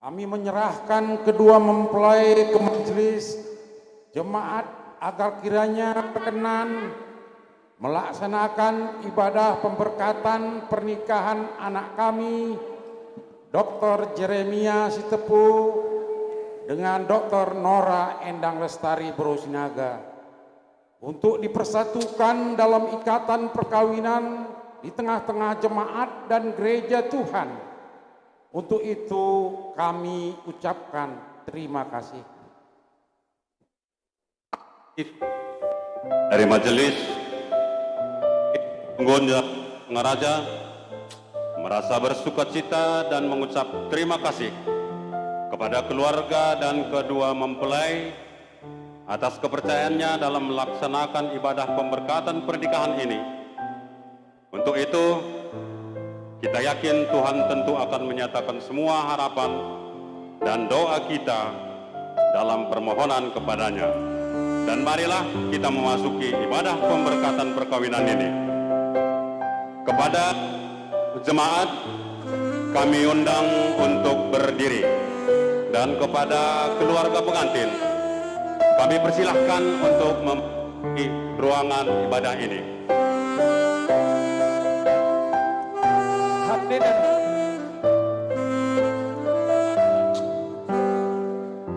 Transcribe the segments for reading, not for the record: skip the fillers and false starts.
Kami menyerahkan kedua mempelai ke majelis jemaat agar kiranya berkenan melaksanakan ibadah pemberkatan pernikahan anak kami, Dr. Jeremia Sitepu dengan Dr. Nora Endang Lestari Brosinaga, untuk dipersatukan dalam ikatan perkawinan di tengah-tengah jemaat dan gereja Tuhan. Untuk itu kami ucapkan terima kasih. Dari majelis Gonja Ngaraja merasa bersukacita dan mengucap terima kasih kepada keluarga dan kedua mempelai atas kepercayaannya dalam melaksanakan ibadah pemberkatan pernikahan ini. Untuk itu, kita yakin Tuhan tentu akan menyatakan semua harapan dan doa kita dalam permohonan kepadanya. Dan marilah kita memasuki ibadah pemberkatan perkawinan ini. Kepada jemaat, kami undang untuk berdiri. Dan kepada keluarga pengantin, kami persilahkan untuk memasuki ruangan ibadah ini.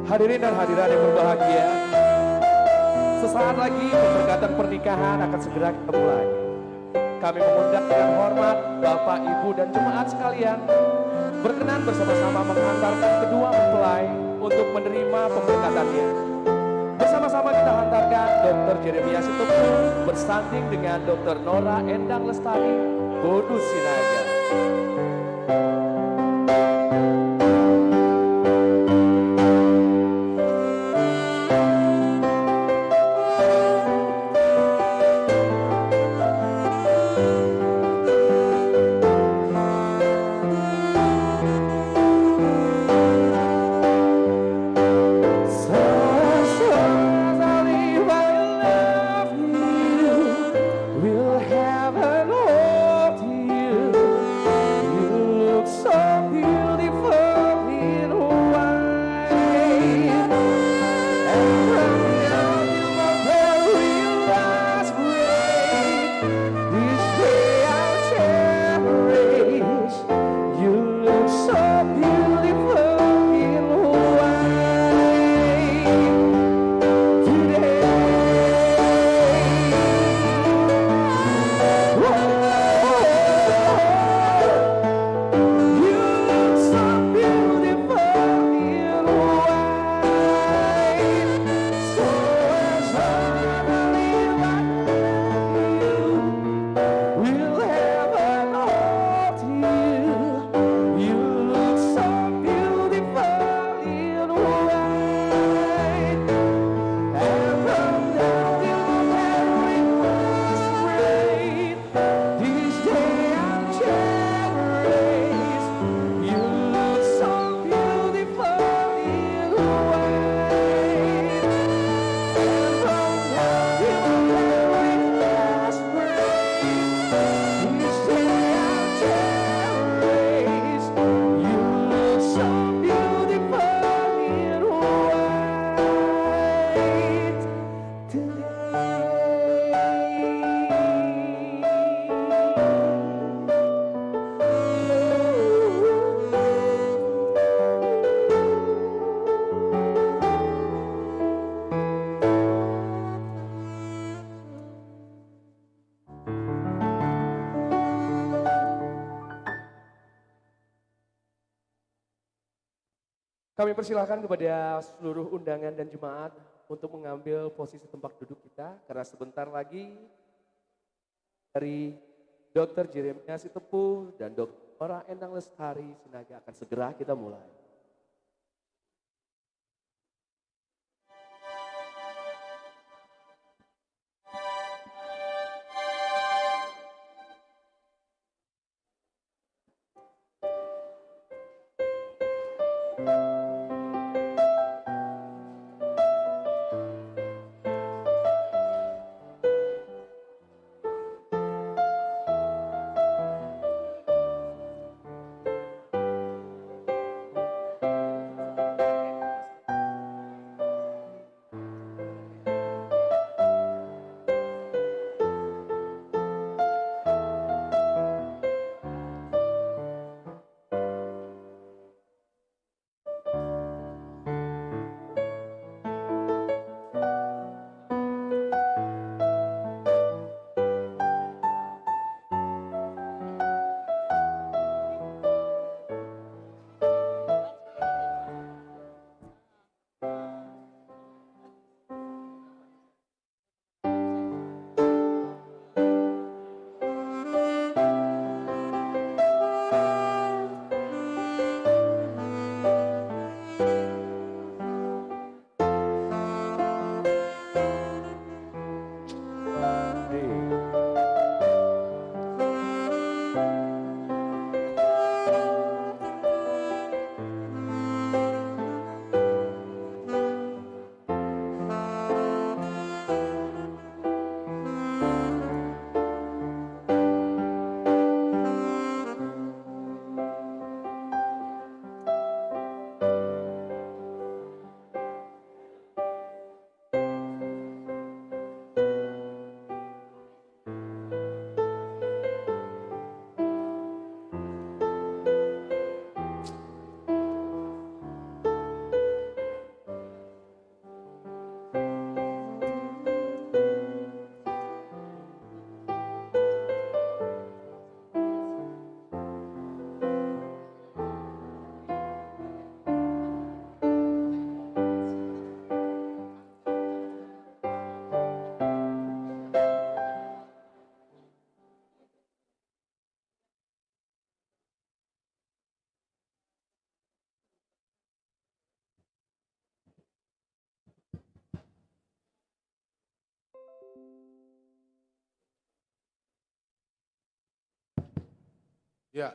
Hadirin dan hadirat yang berbahagia, sesaat lagi pemberkatan pernikahan akan segera kita mulai. Kami mengundang dengan hormat Bapak, Ibu, dan jemaat sekalian berkenan bersama-sama menghantarkan kedua mempelai untuk menerima pemberkatannya. Bersama-sama kita hantarkan Dr. Jeremia Sitepu bersanding dengan Dr. Nora Endang Lestari Brosinaga. Kami persilahkan kepada seluruh undangan dan jemaat untuk mengambil posisi tempat duduk kita, karena sebentar lagi dari Dr. Jeremia Sitepu dan Dr. Nora Endang Lestari Brosinaga akan segera kita mulai. Ya,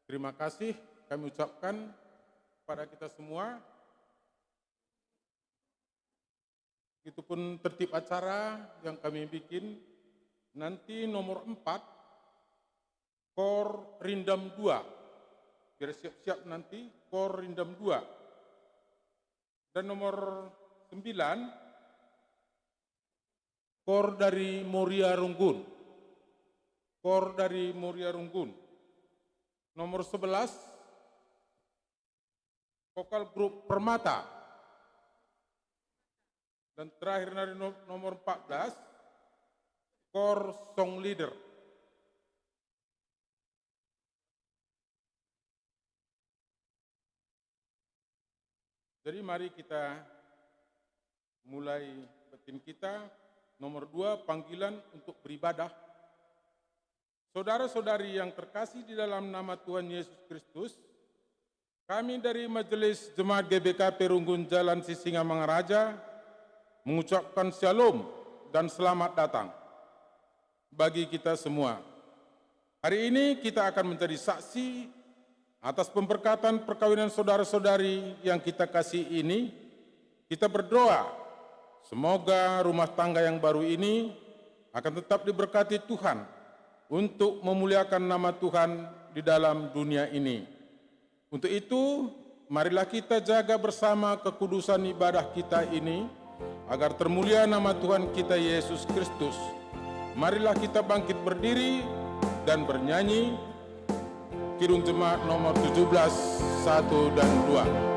terima kasih kami ucapkan kepada kita semua. Itupun tertib acara yang kami bikin. Nanti nomor 4, Kor Rindam 2. Biar siap-siap nanti, Kor Rindam 2. Dan nomor 9, Kor dari Moria Runggun. Kor dari Moria Runggun. Nomor 11, Vokal Grup Permata. Dan terakhir dari nomor 14, Kor Song Leader. Jadi mari kita mulai batin kita. Nomor 2, panggilan untuk beribadah. Saudara-saudari yang terkasih di dalam nama Tuhan Yesus Kristus, kami dari Majelis Jemaat GBK Perunggun Jalan Sisingamangaraja mengucapkan shalom dan selamat datang bagi kita semua. Hari ini kita akan menjadi saksi atas pemberkatan perkawinan saudara-saudari yang kita kasih ini. Kita berdoa semoga rumah tangga yang baru ini akan tetap diberkati Tuhan untuk memuliakan nama Tuhan di dalam dunia ini. Untuk itu, marilah kita jaga bersama kekudusan ibadah kita ini agar termulia nama Tuhan kita Yesus Kristus. Marilah kita bangkit berdiri dan bernyanyi Kidung Jemaat nomor 17, 1 dan 2.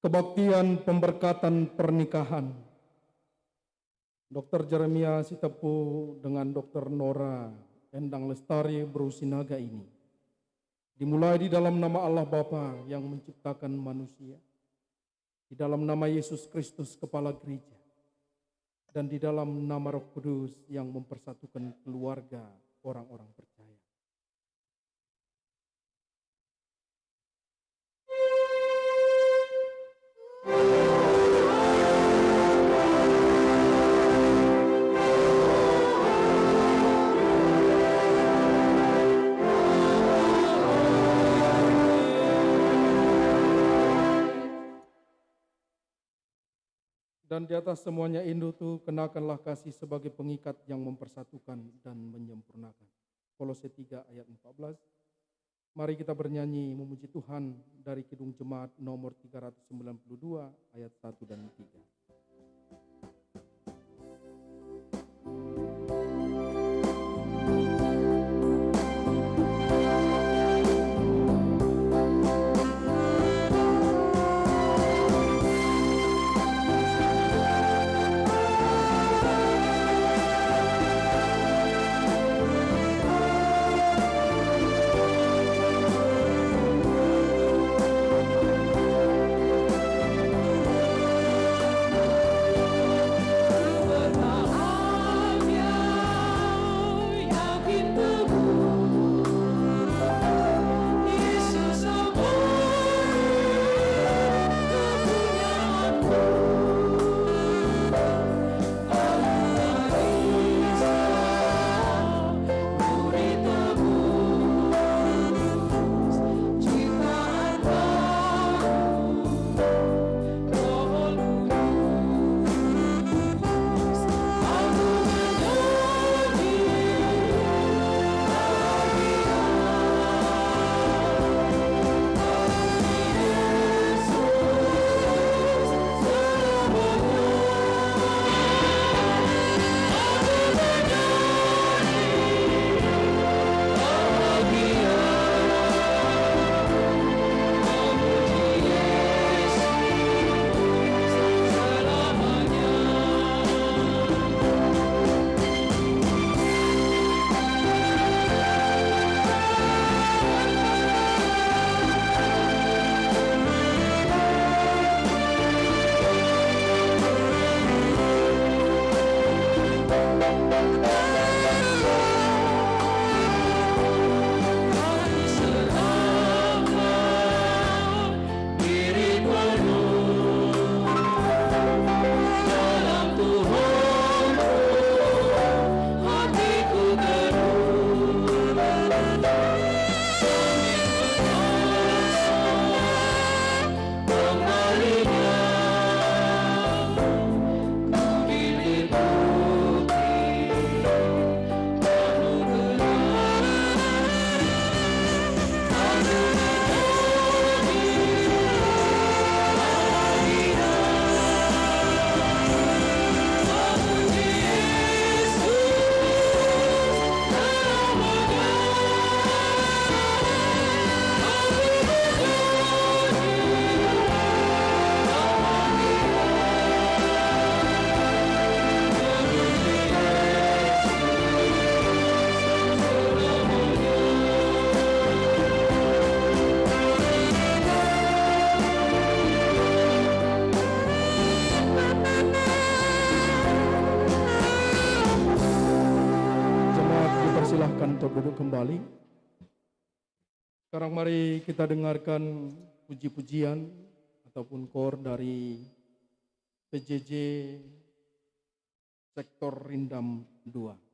Kebaktian pemberkatan pernikahan Dr. Jeremia Sitepu dengan Dr. Nora Endang Lestari Brusinaga ini dimulai di dalam nama Allah Bapa yang menciptakan manusia, di dalam nama Yesus Kristus Kepala Gereja, dan di dalam nama Roh Kudus yang mempersatukan keluarga orang-orang percaya. Dan di atas semuanya itu kenakanlah kasih sebagai pengikat yang mempersatukan dan menyempurnakan. Kolose 3 ayat 14. Mari kita bernyanyi memuji Tuhan dari Kidung Jemaat nomor 392 ayat 1 dan 3. untuk duduk kembali. Sekarang mari kita dengarkan puji-pujian ataupun kor dari PJJ Sektor Rindam 2.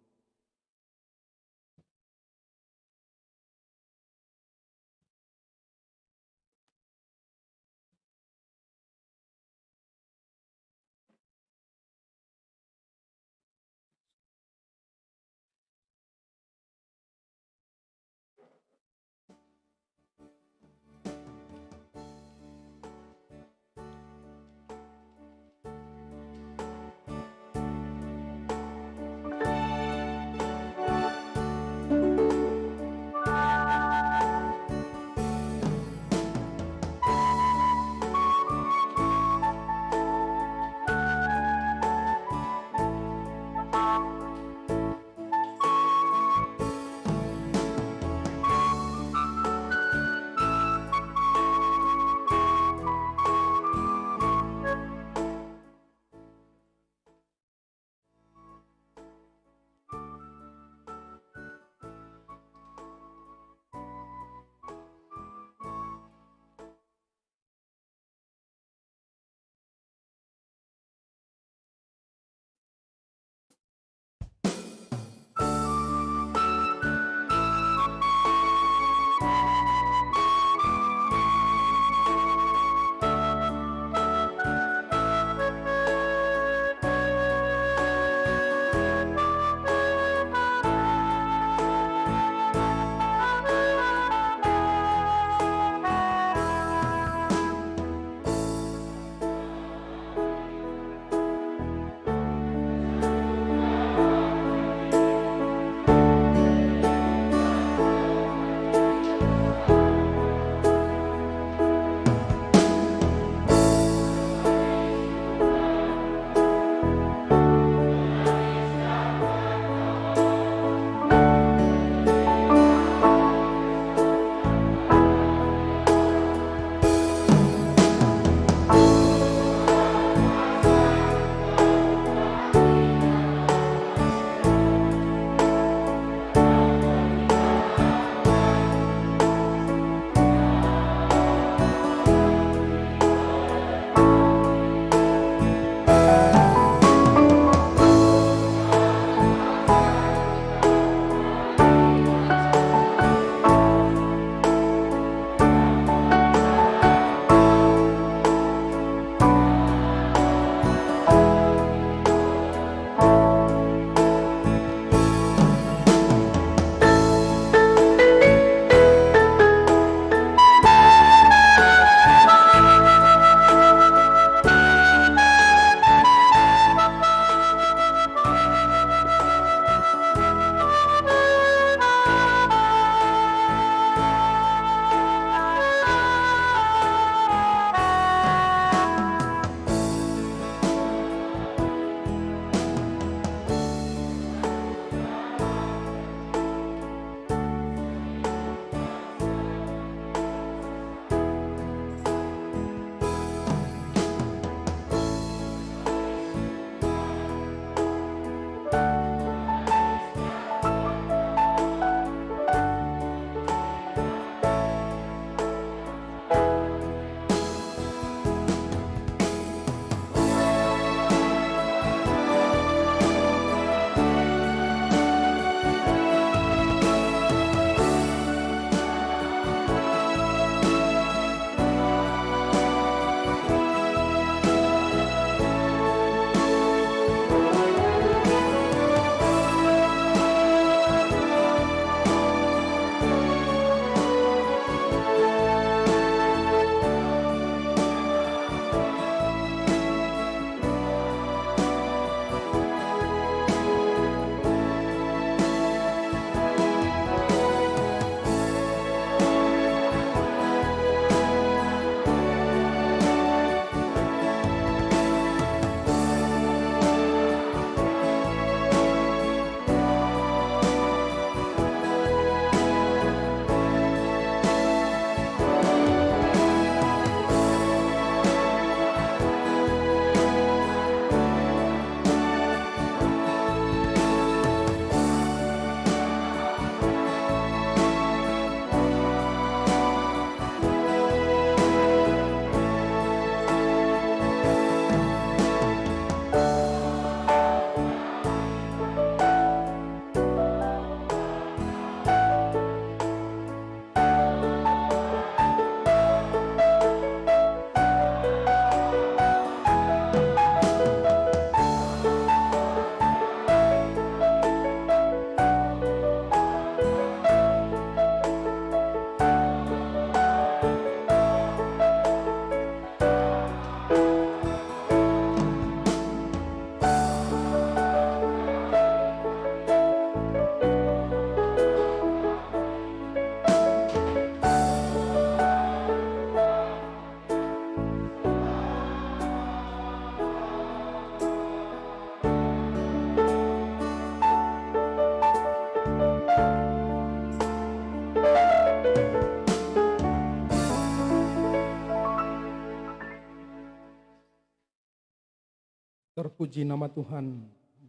Terpuji nama Tuhan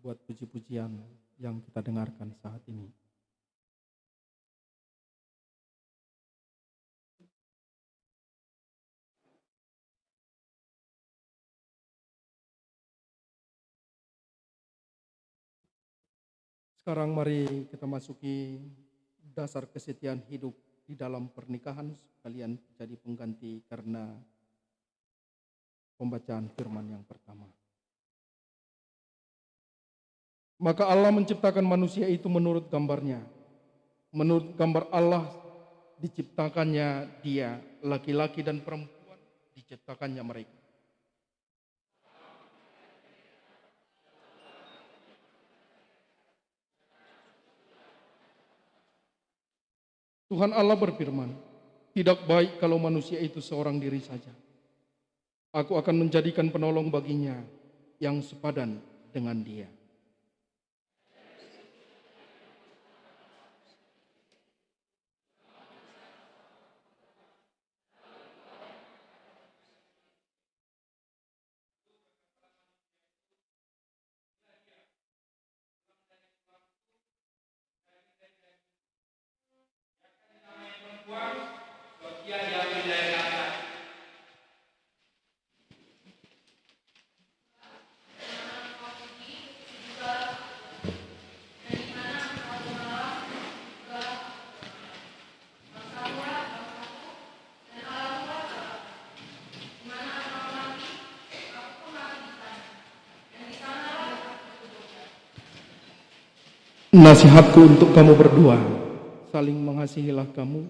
buat puji-pujian yang kita dengarkan saat ini. Sekarang mari kita masuki dasar kesetiaan hidup di dalam pernikahan. Kalian jadi pengganti karena pembacaan firman yang pertama. Maka Allah menciptakan manusia itu menurut gambarnya. Menurut gambar Allah diciptakannya dia, laki-laki dan perempuan diciptakannya mereka. Tuhan Allah berfirman, tidak baik kalau manusia itu seorang diri saja. Aku akan menjadikan penolong baginya yang sepadan dengan dia. Nasihatku untuk kamu berdua, saling mengasihilah kamu,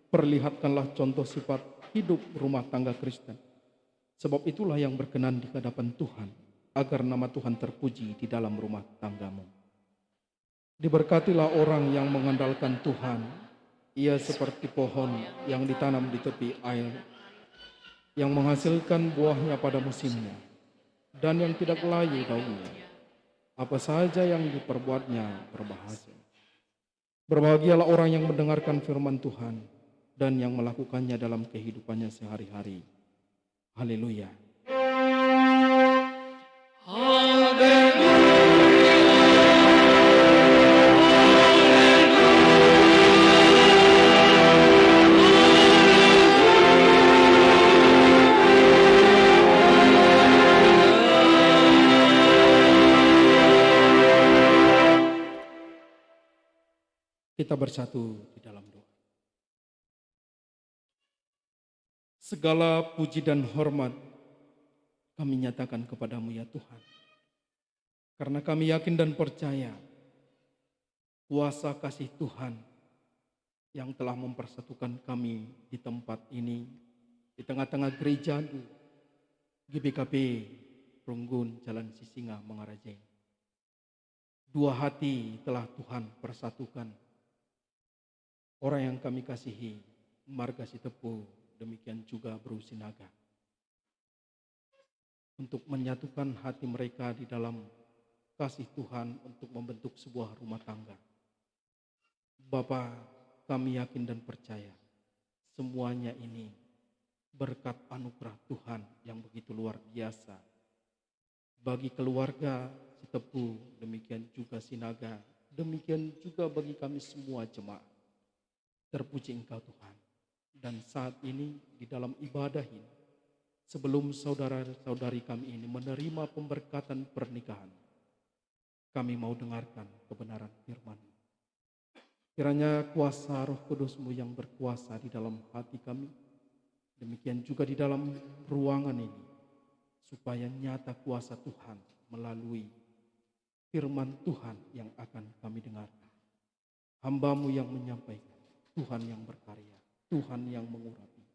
perlihatkanlah contoh sifat hidup rumah tangga Kristen. Sebab itulah yang berkenan di hadapan Tuhan, agar nama Tuhan terpuji di dalam rumah tanggamu. Diberkatilah orang yang mengandalkan Tuhan, ia seperti pohon yang ditanam di tepi air, yang menghasilkan buahnya pada musimnya, dan yang tidak layu daunnya. Apa saja yang diperbuatnya berbahagia. Berbahagialah orang yang mendengarkan firman Tuhan dan yang melakukannya dalam kehidupannya sehari-hari. Haleluya. Kita bersatu di dalam doa. Segala puji dan hormat kami nyatakan kepadamu ya Tuhan. Karena kami yakin dan percaya kuasa kasih Tuhan yang telah mempersatukan kami di tempat ini, di tengah-tengah gereja GBKP Runggun Jalan Sisinga Mangaraja. Dua hati telah Tuhan persatukan. Orang yang kami kasihi, Marga Sitepu, demikian juga Bro Sinaga. Untuk menyatukan hati mereka di dalam kasih Tuhan untuk membentuk sebuah rumah tangga. Bapa, kami yakin dan percaya semuanya ini berkat anugerah Tuhan yang begitu luar biasa. Bagi keluarga Sitepu, demikian juga Sinaga, demikian juga bagi kami semua jemaat. Terpuji Engkau Tuhan. Dan saat ini di dalam ibadah ini, sebelum saudara-saudari kami ini menerima pemberkatan pernikahan, kami mau dengarkan kebenaran firman-Mu. Kiranya kuasa Roh Kudus-Mu yang berkuasa di dalam hati kami, demikian juga di dalam ruangan ini, supaya nyata kuasa Tuhan melalui firman Tuhan yang akan kami dengarkan. Hamba-Mu yang menyampaikan, Tuhan yang berkarya, Tuhan yang mengurapi,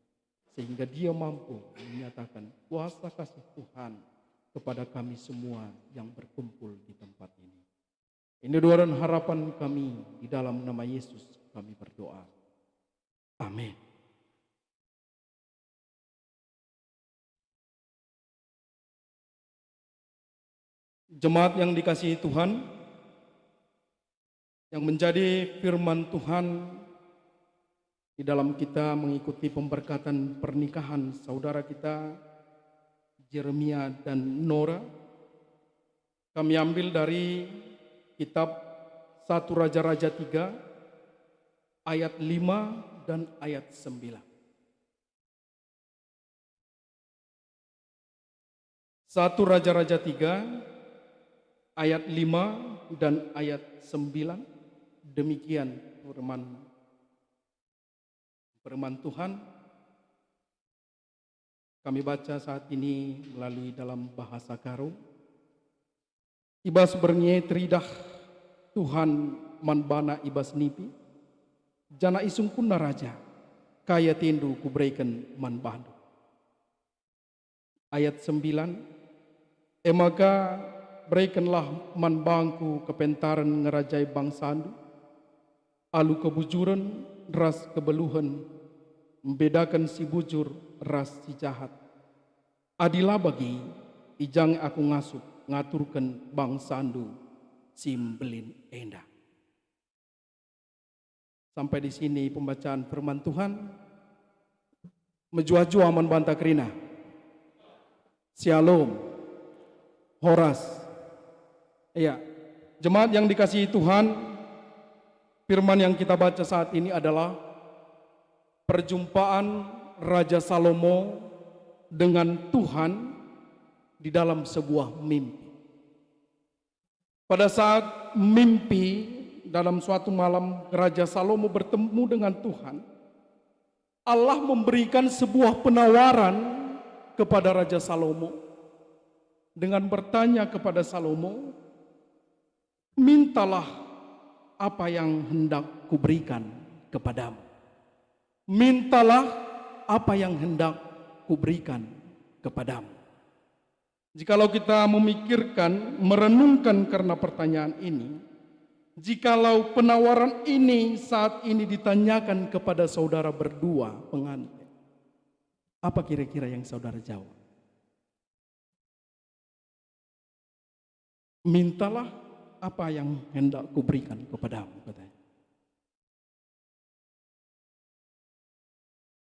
sehingga Dia mampu menyatakan kuasa kasih Tuhan kepada kami semua yang berkumpul di tempat ini. Ini doa dan harapan kami di dalam nama Yesus kami berdoa. Amin. Jemaat yang dikasihi Tuhan, yang menjadi firman Tuhan di dalam kita mengikuti pemberkatan pernikahan saudara kita Jeremia dan Nora, Kami ambil dari kitab 1 Raja-Raja 3 ayat 5 dan ayat 9. 1 Raja-Raja 3 ayat 5 dan ayat 9. Demikian firman Tuhan. Kami baca saat ini melalui dalam bahasa Karo. Ibas bernye teridah Tuhan manbana ibas nipi. Jana isung kuna raja. Kaya tindu kubreikan manbandu. Ayat 9. Emaga berikanlah manbangku kepentaran ngerajai bangsandu. Alu kebujuran ras kebeluhan. Membedakan si bujur ras si jahat. Adilah bagi ijang aku ngasup ngaturkan bangsandu simbelin endah. Sampai di sini pembacaan firman Tuhan. Menjua-jua membantah kerina. Shalom. Horas. Iya. Jemaat yang dikasihi Tuhan, firman yang kita baca saat ini adalah perjumpaan Raja Salomo dengan Tuhan di dalam sebuah mimpi. Pada saat mimpi dalam suatu malam Raja Salomo bertemu dengan Tuhan, Allah memberikan sebuah penawaran kepada Raja Salomo dengan bertanya kepada Salomo, mintalah apa yang hendak kuberikan kepadamu. Mintalah apa yang hendak kuberikan kepadamu. Jikalau kita memikirkan, merenungkan karena pertanyaan ini, jikalau penawaran ini saat ini ditanyakan kepada saudara berdua pengantin, apa kira-kira yang saudara jawab? Mintalah apa yang hendak kuberikan kepadamu, katanya.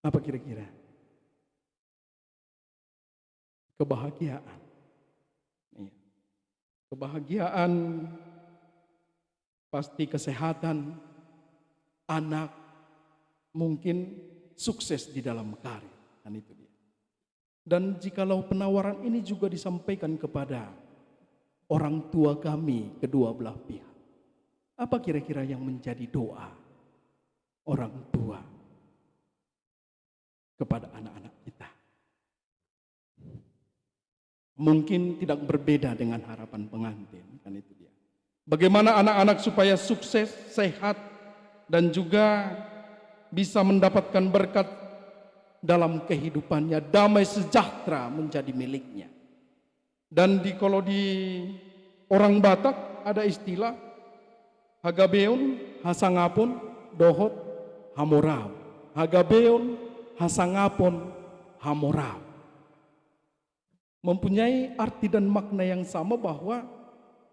Apa kira-kira? Kebahagiaan. Kebahagiaan, pasti kesehatan, anak, mungkin sukses di dalam karir. Dan itu dia. Dan jikalau penawaran ini juga disampaikan kepada orang tua kami kedua belah pihak, apa kira-kira yang menjadi doa orang tua kepada anak-anak kita? Mungkin tidak berbeda dengan harapan pengantin, kan itu dia. Bagaimana anak-anak supaya sukses, sehat, dan juga bisa mendapatkan berkat dalam kehidupannya, damai sejahtera menjadi miliknya. Dan kalau di orang Batak ada istilah Hagabeon, hasangapon, dohot, hamorau. Hagabeon, hasangapon, hamorau. Mempunyai arti dan makna yang sama bahwa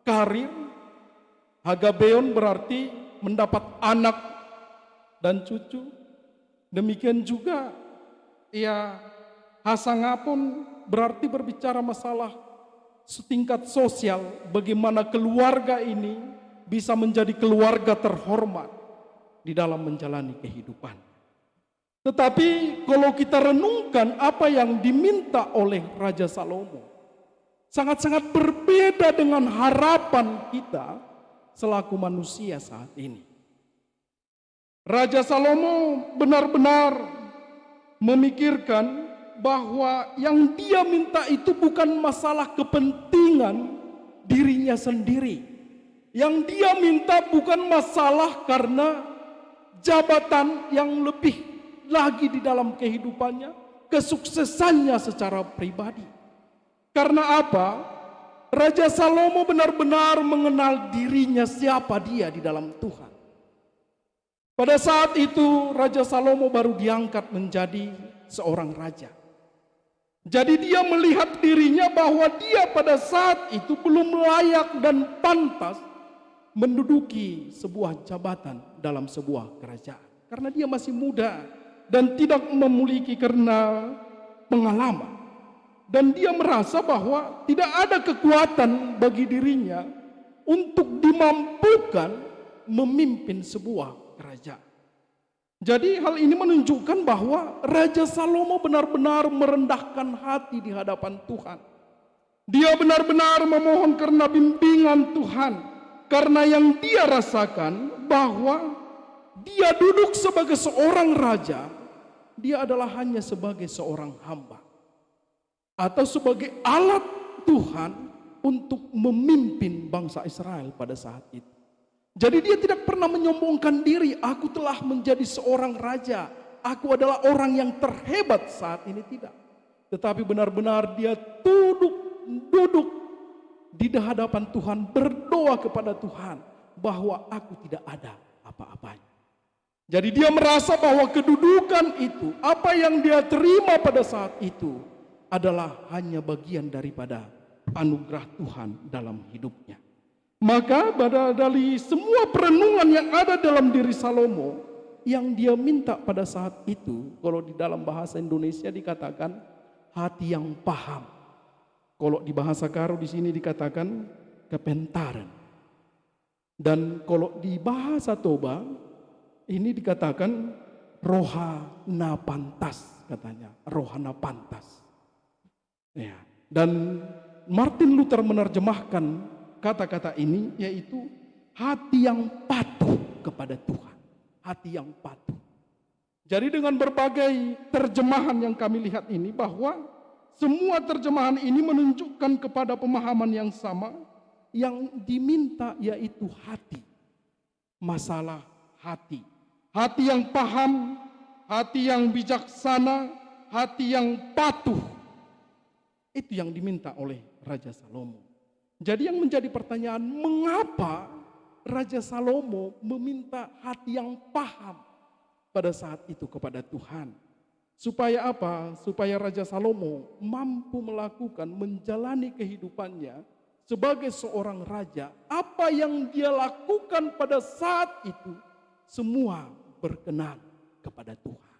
karir, hagabeon berarti mendapat anak dan cucu. Demikian juga ya hasangapon berarti berbicara masalah setingkat sosial, bagaimana keluarga ini bisa menjadi keluarga terhormat di dalam menjalani kehidupan. Tetapi kalau kita renungkan apa yang diminta oleh Raja Salomo, sangat-sangat berbeda dengan harapan kita selaku manusia saat ini. Raja Salomo benar-benar memikirkan bahwa yang dia minta itu bukan masalah kepentingan dirinya sendiri. Yang dia minta bukan masalah karena jabatan yang lebih lagi di dalam kehidupannya, kesuksesannya secara pribadi. Karena apa? Raja Salomo benar-benar mengenal dirinya siapa dia di dalam Tuhan. Pada saat itu Raja Salomo baru diangkat menjadi seorang raja. Jadi dia melihat dirinya bahwa dia pada saat itu belum layak dan pantas menduduki sebuah jabatan dalam sebuah kerajaan. Karena dia masih muda dan tidak memiliki karena pengalaman. dan dia merasa bahwa tidak ada kekuatan bagi dirinya untuk dimampukan memimpin sebuah kerajaan. Jadi hal ini menunjukkan bahwa Raja Salomo benar-benar merendahkan hati di hadapan Tuhan. Dia benar-benar memohon karena bimbingan Tuhan, karena yang dia rasakan bahwa dia duduk sebagai seorang raja, dia adalah hanya sebagai seorang hamba atau sebagai alat Tuhan untuk memimpin bangsa Israel pada saat itu. Jadi dia tidak pernah menyombongkan diri, aku telah menjadi seorang raja, aku adalah orang yang terhebat saat ini, tidak. Tetapi benar-benar dia duduk di hadapan Tuhan, berdoa kepada Tuhan bahwa aku tidak ada apa-apanya. Jadi dia merasa bahwa kedudukan itu, apa yang dia terima pada saat itu adalah hanya bagian daripada anugerah Tuhan dalam hidupnya. Maka dari semua perenungan yang ada dalam diri Salomo, yang dia minta pada saat itu, kalau di dalam bahasa Indonesia dikatakan hati yang paham. Kalau di bahasa Karo di sini dikatakan kepentaran. Dan kalau di bahasa Toba ini dikatakan rohana pantas, katanya, rohana pantas. Ya. Dan Martin Luther menerjemahkan kata-kata ini yaitu hati yang patuh kepada Tuhan, hati yang patuh. Jadi dengan berbagai terjemahan yang kami lihat ini, bahwa semua terjemahan ini menunjukkan kepada pemahaman yang sama, yang diminta yaitu hati. Masalah hati. Hati yang paham, hati yang bijaksana, hati yang patuh. Itu yang diminta oleh Raja Salomo. Jadi yang menjadi pertanyaan, mengapa Raja Salomo meminta hati yang paham pada saat itu kepada Tuhan? Supaya apa? Supaya Raja Salomo mampu melakukan, menjalani kehidupannya sebagai seorang raja. Apa yang dia lakukan pada saat itu, semua berkenan kepada Tuhan.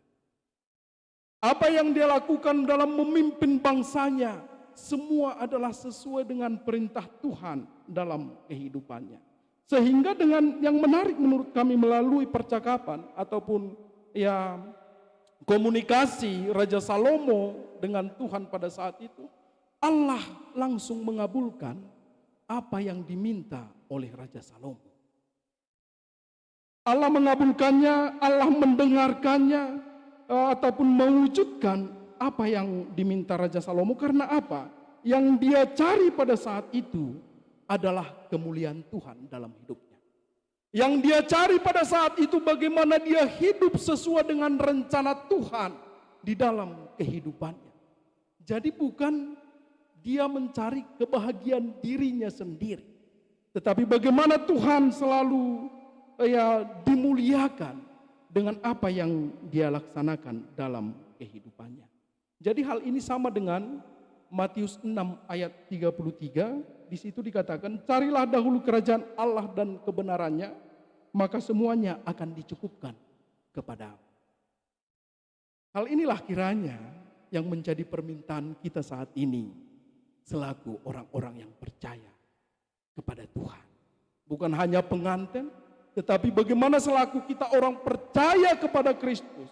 Apa yang dia lakukan dalam memimpin bangsanya, semua adalah sesuai dengan perintah Tuhan dalam kehidupannya. Sehingga dengan yang menarik menurut kami melalui percakapan ataupun ya komunikasi Raja Salomo dengan Tuhan pada saat itu, Allah langsung mengabulkan apa yang diminta oleh Raja Salomo. Allah mengabulkannya, Allah mendengarkannya, ataupun mewujudkan apa yang diminta Raja Salomo. Karena apa? Yang dia cari pada saat itu adalah kemuliaan Tuhan dalam hidupnya. Yang dia cari pada saat itu bagaimana dia hidup sesuai dengan rencana Tuhan di dalam kehidupannya. Jadi bukan dia mencari kebahagiaan dirinya sendiri, tetapi bagaimana Tuhan selalu dimuliakan dengan apa yang dia laksanakan dalam kehidupannya. Jadi hal ini sama dengan Matius 6 ayat 33, di situ dikatakan, carilah dahulu kerajaan Allah dan kebenarannya, maka semuanya akan dicukupkan kepadamu. Hal inilah kiranya yang menjadi permintaan kita saat ini selaku orang-orang yang percaya kepada Tuhan. Bukan hanya pengantin, tetapi bagaimana selaku kita orang percaya kepada Kristus,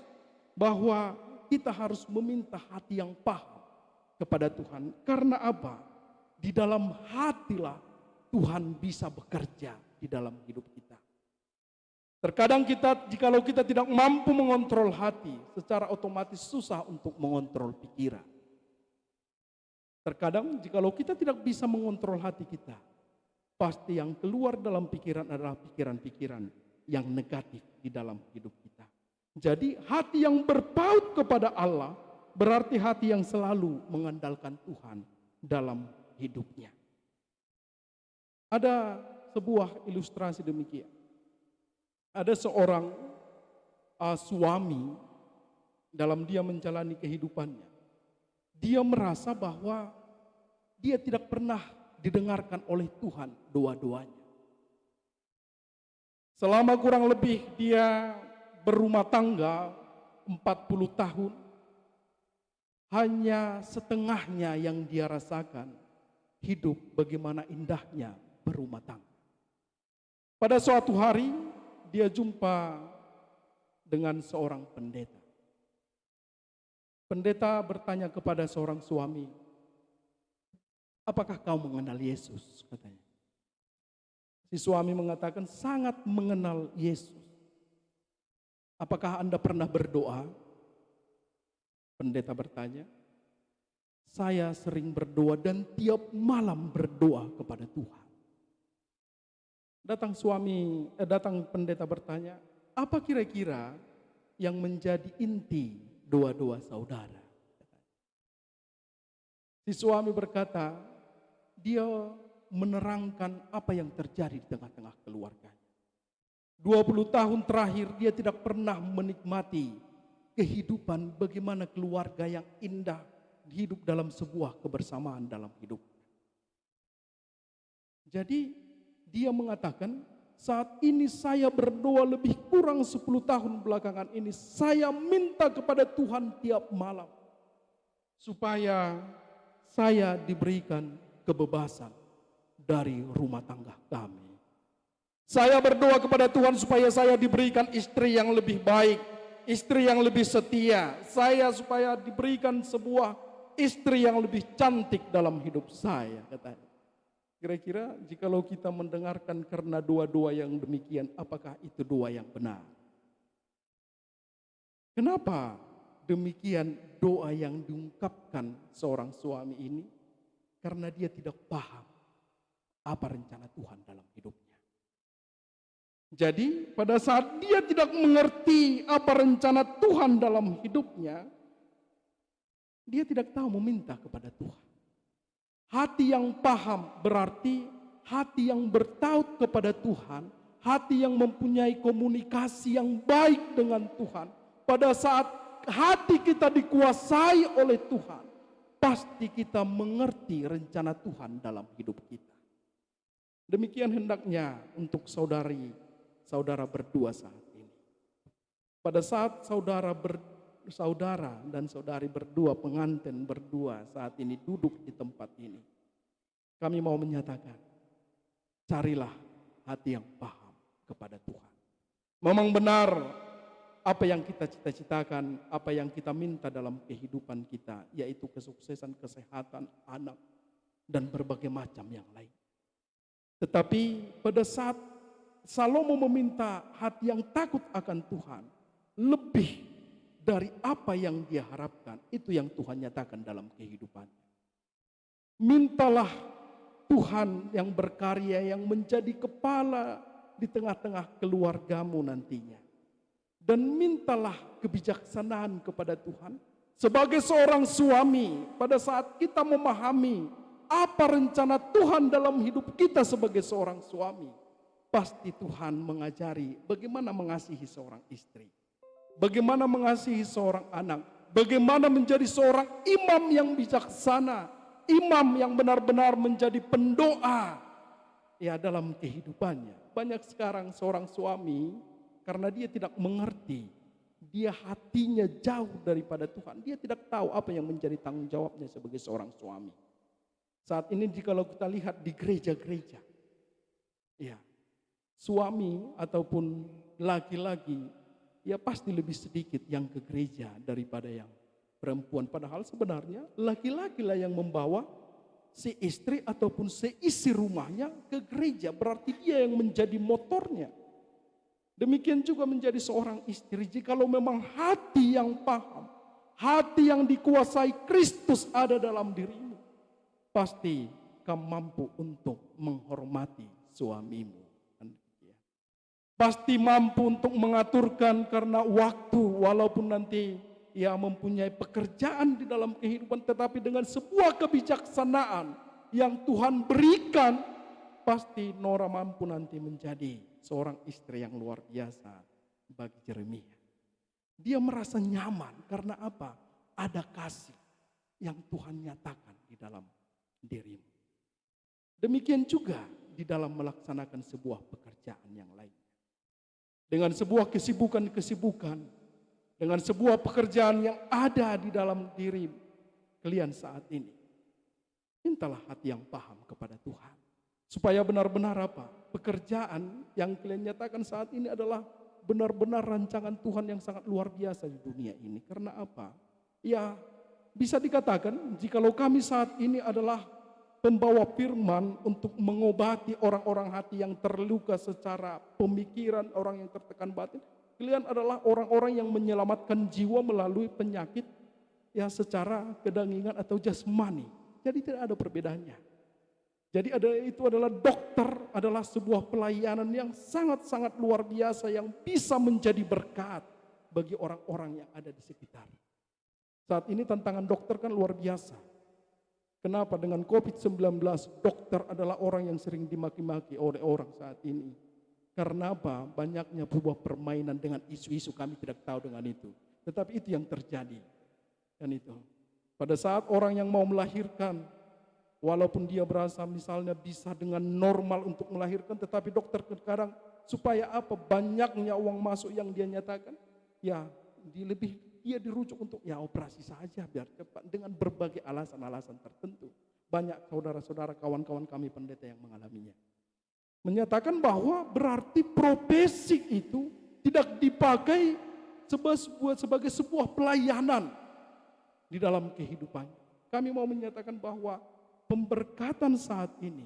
bahwa kita harus meminta hati yang paham kepada Tuhan. Karena apa? Di dalam hatilah Tuhan bisa bekerja di dalam hidup kita. Terkadang jikalau kita tidak mampu mengontrol hati, secara otomatis susah untuk mengontrol pikiran. Terkadang jikalau kita tidak bisa mengontrol hati kita, pasti yang keluar dalam pikiran adalah pikiran-pikiran yang negatif di dalam hidup kita. Jadi hati yang berpaut kepada Allah berarti hati yang selalu mengandalkan Tuhan dalam hidupnya. Ada sebuah ilustrasi demikian. Ada seorang suami dalam dia menjalani kehidupannya. Dia merasa bahwa dia tidak pernah didengarkan oleh Tuhan doa-doanya. Selama kurang lebih dia berumah tangga 40 tahun, hanya setengahnya yang dia rasakan hidup bagaimana indahnya berumah tangga. Pada suatu hari dia jumpa dengan seorang pendeta. Pendeta bertanya kepada seorang suami, "Apakah kau mengenal Yesus?" katanya. Si suami mengatakan, "Sangat mengenal Yesus." "Apakah Anda pernah berdoa?" Pendeta bertanya. "Saya sering berdoa dan tiap malam berdoa kepada Tuhan." Datang pendeta bertanya, "Apa kira-kira yang menjadi inti doa-doa saudara?" Si suami berkata, dia menerangkan apa yang terjadi di tengah-tengah keluarganya. 20 tahun terakhir dia tidak pernah menikmati kehidupan bagaimana keluarga yang indah hidup dalam sebuah kebersamaan dalam hidup. Jadi dia mengatakan, "Saat ini saya berdoa lebih kurang 10 tahun belakangan ini. Saya minta kepada Tuhan tiap malam supaya saya diberikan kebebasan dari rumah tangga kami. Saya berdoa kepada Tuhan supaya saya diberikan istri yang lebih baik, istri yang lebih setia. Saya supaya diberikan sebuah istri yang lebih cantik dalam hidup saya," katanya. Kira-kira jikalau kita mendengarkan karena doa-doa yang demikian, apakah itu doa yang benar? Kenapa demikian doa yang diungkapkan seorang suami ini? Karena dia tidak paham apa rencana Tuhan dalam hidupnya. Jadi pada saat dia tidak mengerti apa rencana Tuhan dalam hidupnya, dia tidak tahu meminta kepada Tuhan. Hati yang paham berarti hati yang bertaut kepada Tuhan, hati yang mempunyai komunikasi yang baik dengan Tuhan. Pada saat hati kita dikuasai oleh Tuhan, pasti kita mengerti rencana Tuhan dalam hidup kita. Demikian hendaknya untuk saudara berdua saat ini. Pada saat saudara dan saudari berdua, pengantin berdua saat ini duduk di tempat ini, kami mau menyatakan, carilah hati yang paham kepada Tuhan. Memang benar apa yang kita cita-citakan, apa yang kita minta dalam kehidupan kita, yaitu kesuksesan, kesehatan, anak, dan berbagai macam yang lain. Tetapi pada saat Salomo meminta hati yang takut akan Tuhan, lebih dari apa yang dia harapkan, itu yang Tuhan nyatakan dalam kehidupannya. Mintalah Tuhan yang berkarya, yang menjadi kepala di tengah-tengah keluargamu nantinya. Dan mintalah kebijaksanaan kepada Tuhan. Sebagai seorang suami, pada saat kita memahami apa rencana Tuhan dalam hidup kita sebagai seorang suami, pasti Tuhan mengajari bagaimana mengasihi seorang istri, bagaimana mengasihi seorang anak, bagaimana menjadi seorang imam yang bijaksana, imam yang benar-benar menjadi pendoa ya dalam kehidupannya. Banyak sekarang seorang suami karena dia tidak mengerti, dia hatinya jauh daripada Tuhan, dia tidak tahu apa yang menjadi tanggung jawabnya sebagai seorang suami. Saat ini jikalau kita lihat di gereja-gereja, ya, suami ataupun laki-laki ya pasti lebih sedikit yang ke gereja daripada yang perempuan. Padahal sebenarnya laki-laki lah yang membawa si istri ataupun si isi rumahnya ke gereja. Berarti dia yang menjadi motornya. Demikian juga menjadi seorang istri. Jikalau memang hati yang paham, hati yang dikuasai Kristus ada dalam dirimu, pasti kamu mampu untuk menghormati suamimu. Pasti mampu untuk mengaturkan karena waktu, walaupun nanti ia mempunyai pekerjaan di dalam kehidupan, tetapi dengan sebuah kebijaksanaan yang Tuhan berikan, pasti Nora mampu nanti menjadi seorang istri yang luar biasa bagi Yeremia. Dia merasa nyaman karena apa? Ada kasih yang Tuhan nyatakan di dalam dirimu. Demikian juga di dalam melaksanakan sebuah pekerjaan yang lain. Dengan sebuah kesibukan-kesibukan, dengan sebuah pekerjaan yang ada di dalam diri, kalian saat ini, mintalah hati yang paham kepada Tuhan. Supaya benar-benar apa? Pekerjaan yang kalian nyatakan saat ini adalah benar-benar rancangan Tuhan yang sangat luar biasa di dunia ini. Karena apa? Ya, bisa dikatakan jikalau kami saat ini adalah pembawa firman untuk mengobati orang-orang hati yang terluka secara pemikiran, orang yang tertekan batin. Kalian adalah orang-orang yang menyelamatkan jiwa melalui penyakit ya secara kedangingan atau jasmani. Jadi tidak ada perbedaannya. Jadi itu adalah dokter, adalah sebuah pelayanan yang sangat-sangat luar biasa yang bisa menjadi berkat bagi orang-orang yang ada di sekitar. Saat ini tantangan dokter kan luar biasa. Kenapa? Dengan COVID-19 dokter adalah orang yang sering dimaki-maki oleh orang saat ini. Karena apa? Banyaknya sebuah permainan dengan isu-isu, kami tidak tahu dengan itu. Tetapi itu yang terjadi. Dan itu. Pada saat orang yang mau melahirkan, walaupun dia berasa misalnya bisa dengan normal untuk melahirkan, tetapi dokter terkadang supaya apa? Banyaknya uang masuk yang dia nyatakan, ya dia dirujuk untuk ya operasi saja biar cepat dengan berbagai alasan-alasan tertentu. Banyak saudara-saudara kawan-kawan kami pendeta yang mengalaminya. Menyatakan bahwa berarti profesi itu tidak dipakai sebagai sebuah pelayanan di dalam kehidupan. Kami mau menyatakan bahwa pemberkatan saat ini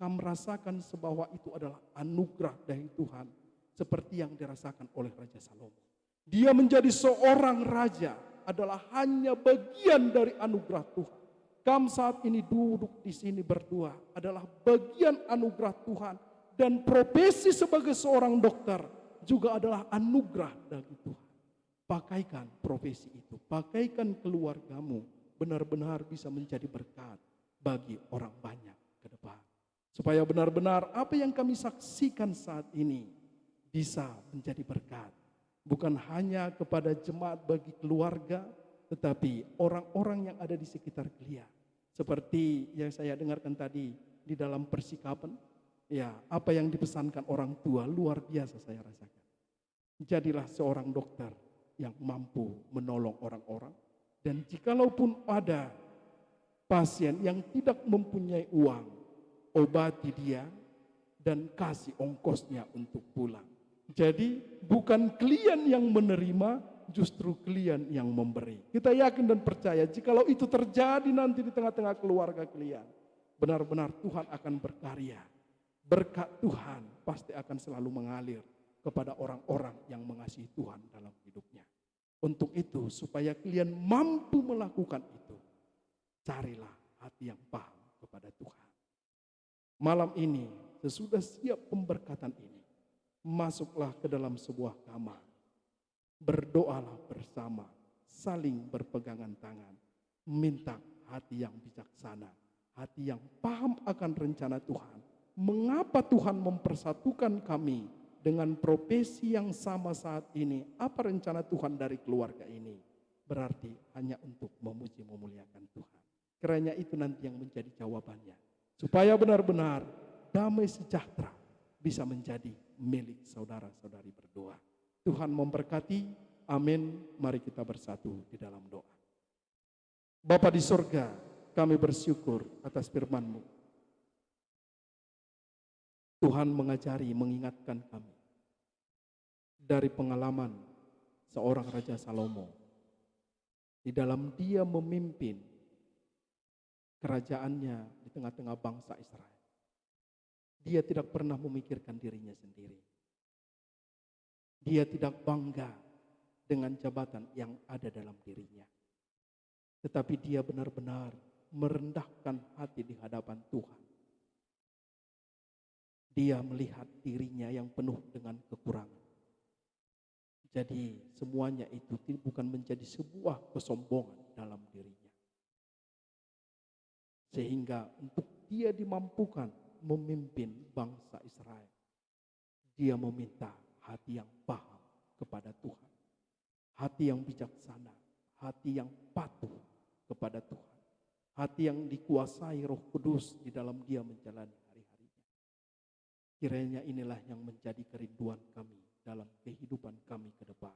kami merasakan bahwa itu adalah anugerah dari Tuhan seperti yang dirasakan oleh Raja Salomo. Dia menjadi seorang raja adalah hanya bagian dari anugerah Tuhan. Kamu saat ini duduk di sini berdua adalah bagian anugerah Tuhan, dan profesi sebagai seorang dokter juga adalah anugerah dari Tuhan. Pakaikan profesi itu, pakaikan keluargamu benar-benar bisa menjadi berkat bagi orang banyak ke depan. Supaya benar-benar apa yang kami saksikan saat ini bisa menjadi berkat. Bukan hanya kepada jemaat bagi keluarga, tetapi orang-orang yang ada di sekitar kalian. Seperti yang saya dengarkan tadi di dalam persikapan, ya apa yang dipesankan orang tua luar biasa saya rasakan. Jadilah seorang dokter yang mampu menolong orang-orang, dan jikalaupun ada pasien yang tidak mempunyai uang, obati dia dan kasih ongkosnya untuk pulang. Jadi bukan klien yang menerima, justru klien yang memberi. Kita yakin dan percaya jikalau itu terjadi nanti di tengah-tengah keluarga kalian, benar-benar Tuhan akan berkarya. Berkat Tuhan pasti akan selalu mengalir kepada orang-orang yang mengasihi Tuhan dalam hidupnya. Untuk itu, supaya kalian mampu melakukan itu, carilah hati yang paham kepada Tuhan. Malam ini, sesudah siap pemberkatan ini, masuklah ke dalam sebuah kamar. Berdoalah bersama, saling berpegangan tangan. Minta hati yang bijaksana, hati yang paham akan rencana Tuhan. Mengapa Tuhan mempersatukan kami dengan profesi yang sama saat ini? Apa rencana Tuhan dari keluarga ini? Berarti hanya untuk memuji memuliakan Tuhan. Kiranya itu nanti yang menjadi jawabannya. Supaya benar-benar damai sejahtera bisa menjadi milik saudara-saudari berdoa. Tuhan memberkati, amin. Mari kita bersatu di dalam doa. Bapa di surga, kami bersyukur atas firman-Mu. Tuhan mengajari, mengingatkan kami dari pengalaman seorang Raja Salomo. Di dalam dia memimpin kerajaannya di tengah-tengah bangsa Israel. Dia tidak pernah memikirkan dirinya sendiri. Dia tidak bangga dengan jabatan yang ada dalam dirinya. Tetapi dia benar-benar merendahkan hati di hadapan Tuhan. Dia melihat dirinya yang penuh dengan kekurangan. Jadi semuanya itu bukan menjadi sebuah kesombongan dalam dirinya. Sehingga untuk dia dimampukan memimpin bangsa Israel, dia meminta hati yang paham kepada Tuhan, hati yang bijaksana, hati yang patuh kepada Tuhan, hati yang dikuasai Roh Kudus di dalam dia menjalani hari-harinya. Kiranya inilah yang menjadi kerinduan kami dalam kehidupan kami ke depan.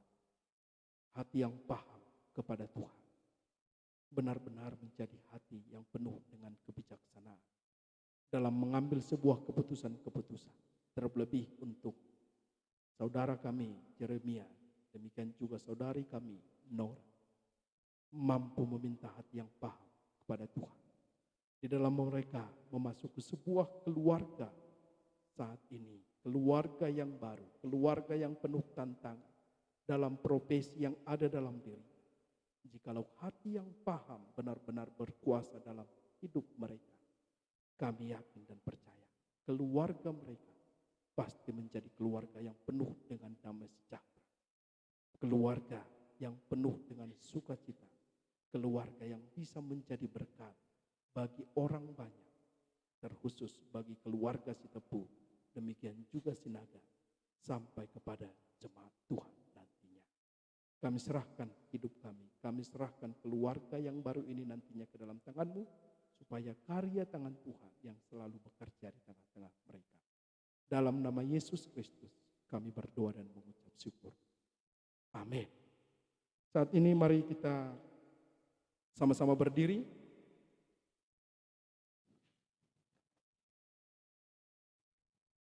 Hati yang paham kepada Tuhan. benar-benar menjadi hati yang penuh dengan kebijaksanaan dalam mengambil sebuah keputusan-keputusan, terlebih untuk saudara kami Jeremia, demikian juga saudari kami Nora, mampu meminta hati yang paham kepada Tuhan. Di dalam mereka memasuki sebuah keluarga saat ini, keluarga yang baru, keluarga yang penuh tantangan dalam profesi yang ada dalam diri. Jikalau hati yang paham benar-benar berkuasa dalam hidup mereka, kami yakin dan percaya keluarga mereka pasti menjadi keluarga yang penuh dengan damai sejahtera, keluarga yang penuh dengan sukacita, keluarga yang bisa menjadi berkat bagi orang banyak, terkhusus bagi keluarga si Tepu, demikian juga Sinaga, sampai kepada jemaat Tuhan nantinya. Kami serahkan hidup kami serahkan keluarga yang baru ini nantinya ke dalam tangan-Mu, supaya karya tangan Tuhan yang selalu bekerja di tengah-tengah mereka. Dalam nama Yesus Kristus, kami berdoa dan mengucap syukur. Amin. Saat ini mari kita sama-sama berdiri.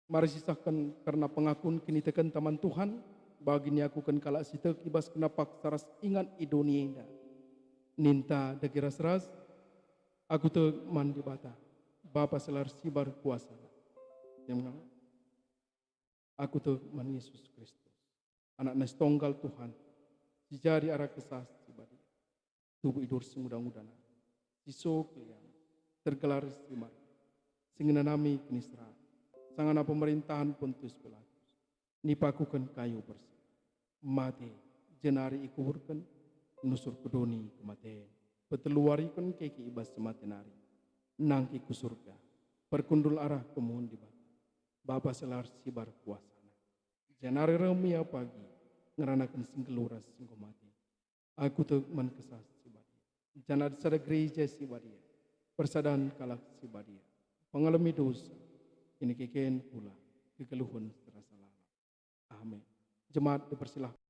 Mari sisahkan karena pengakuan kini tekan taman Tuhan, bagi ni aku kan kalak sitek ibas kenapak saras ingat idonia ninta dagiras ras, aku te mandi bata, Bapa selar sibar kuasa, yang aku te man Yesus Kristus, anak nes tonggal Tuhan, sijari arah kesas sibadi, tubuh idur semudang-mudana, sisok yang tergelar simar, singina nami kenisra. Sangana pemerintahan Pontius Pilatus, nipakukan kayu bersih, mati jenari ikuburkan, nusur kudoni kematian, peteluarikan keki ibas sematenari, nangki ku surga, perkundul arah kemuhun di batu, Bapa selar sibar kuasana, jenari remia pagi, ngeranakan singkeluras singkomati, aku te menkesas sibadia, janad sada gereja sibadia, persadaan kalak sibadia, pengalami dosa, ini kekeen pula kekeluhan terasa lama. Amin. Jemaat dipersilahkan.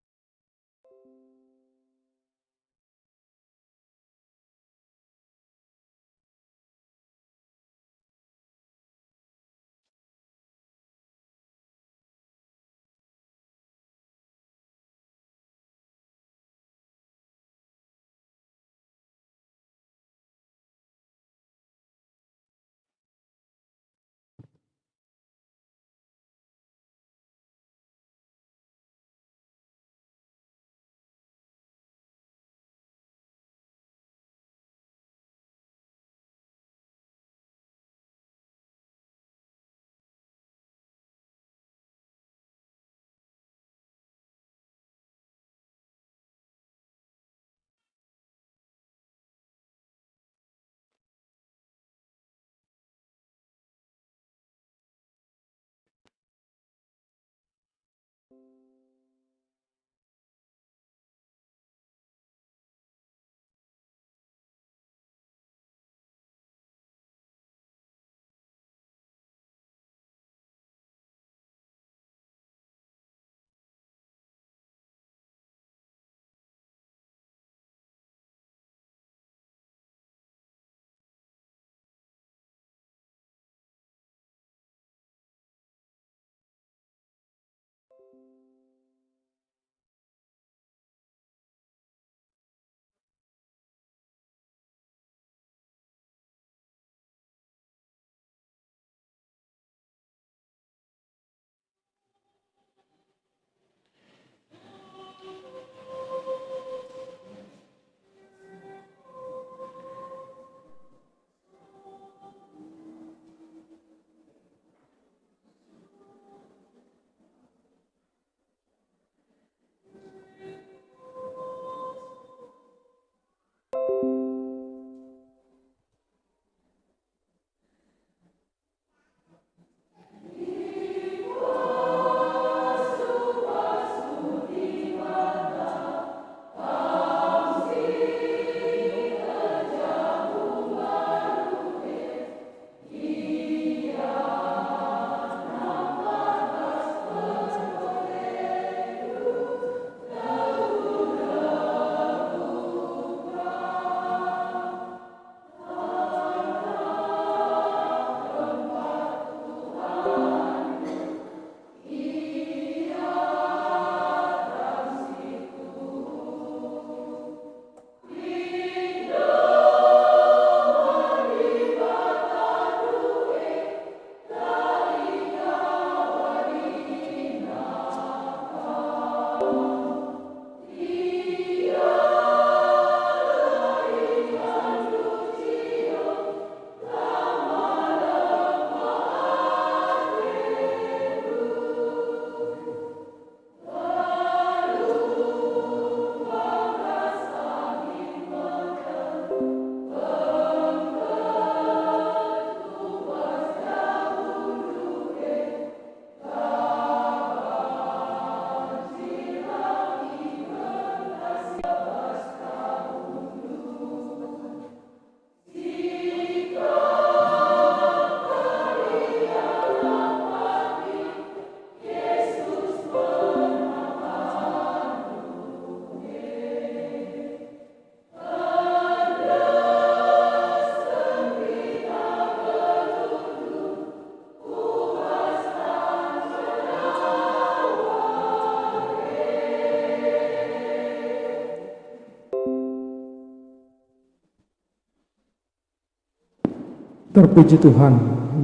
Terpuji Tuhan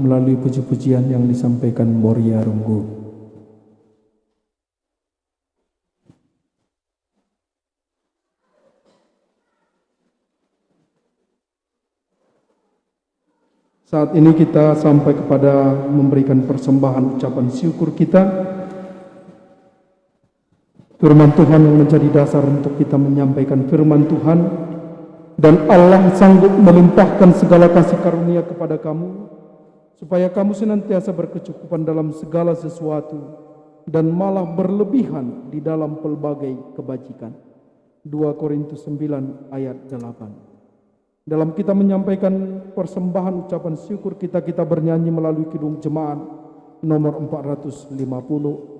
melalui puji-pujian yang disampaikan Boria Runggu. Saat ini kita sampai kepada memberikan persembahan ucapan syukur kita. Firman Tuhan yang menjadi dasar untuk kita menyampaikan firman Tuhan. Dan Allah sanggup melimpahkan segala kasih karunia kepada kamu, supaya kamu senantiasa berkecukupan dalam segala sesuatu, dan malah berlebihan di dalam pelbagai kebajikan. 2 Korintus 9 ayat 8. Dalam kita menyampaikan persembahan ucapan syukur kita bernyanyi melalui Kidung Jemaat nomor 450.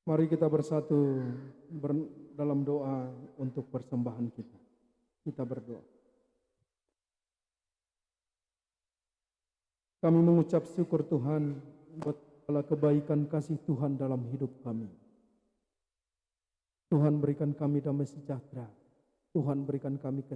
Mari kita bersatu dalam doa untuk persembahan kita. Kita berdoa. Kami mengucap syukur Tuhan buat segala kebaikan kasih Tuhan dalam hidup kami. Tuhan berikan kami damai sejahtera. Tuhan berikan kami